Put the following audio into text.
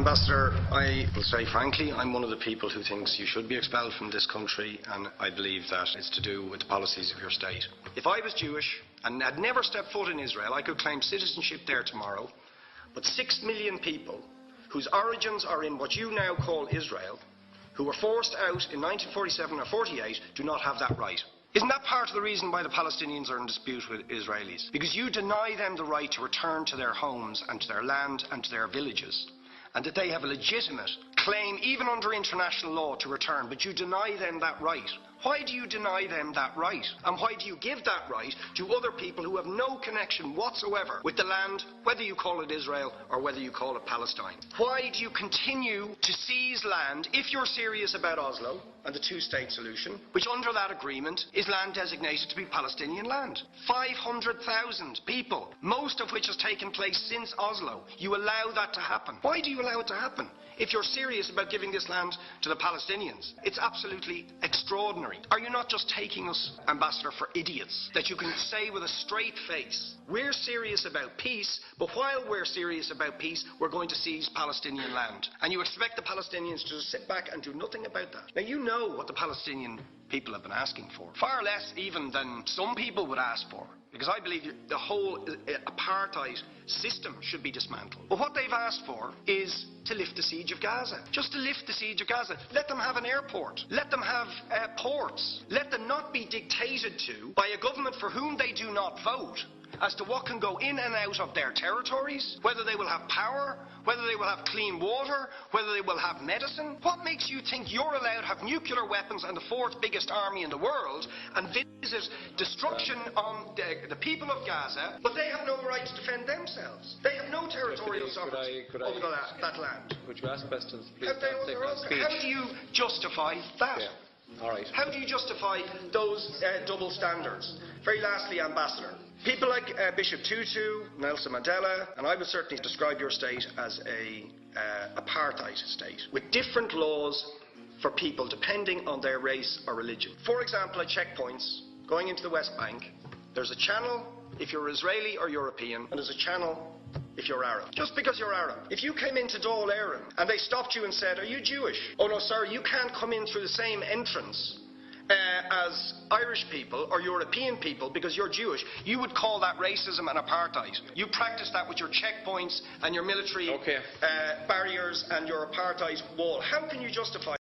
Ambassador, I will say frankly, I'm one of the people who thinks you should be expelled from this country, and I believe that it's to do with the policies of your state. If I was Jewish and had never stepped foot in Israel, I could claim citizenship there tomorrow, but 6 million people whose origins are in what you now call Israel, who were forced out in 1947 or 48, do not have that right. Isn't that part of the reason why the Palestinians are in dispute with Israelis? Because you deny them the right to return to their homes and to their land and to their villages, and that they have a legitimate claim, even under international law, to return, but you deny them that right. Why do you deny them that right? And why do you give that right to other people who have no connection whatsoever with the land, whether you call it Israel or whether you call it Palestine? Why do you continue to seize land if you're serious about Oslo and the two-state solution, which under that agreement is land designated to be Palestinian land? 500,000 people, most of which has taken place since Oslo. You allow that to happen. Why do you allow it to happen? If you're serious about giving this land to the Palestinians, it's absolutely extraordinary. Are you not just taking us, Ambassador, for idiots? That you can say with a straight face, we're serious about peace, but while we're serious about peace, we're going to seize Palestinian land. And you expect the Palestinians to just sit back and do nothing about that. Now, you know what the Palestinian people have been asking for. Far less even than some people would ask for. Because I believe the whole apartheid system should be dismantled. But what they've asked for is to lift the siege of Gaza. Just to lift the siege of Gaza. Let them have an airport. Let them have ports. Let them not be dictated to by a government for whom they do not vote as to what can go in and out of their territories, whether they will have power, whether they will have clean water, whether they will have medicine. What makes you think you're allowed to have nuclear weapons and the fourth biggest army in the world and visit destruction on the people of Gaza, but they have no right to defend themselves? They have no territorial sovereignty over that land. Could you ask questions, please? How do you justify that? Yeah. All right. How do you justify those double standards? Very lastly, Ambassador, people like Bishop Tutu, Nelson Mandela, and I would certainly describe your state as a apartheid state, with different laws for people depending on their race or religion. For example, at checkpoints going into the West Bank, there's a channel if you're Israeli or European, and there's a channel if you're Arab. Just because you're Arab. If you came into Dáil Éireann and they stopped you and said, "Are you Jewish?" "Oh no, sir, you can't come in through the same entrance as Irish people or European people because you're Jewish," you would call that racism and apartheid. You practice that with your checkpoints and your military barriers and your apartheid wall. How can you justify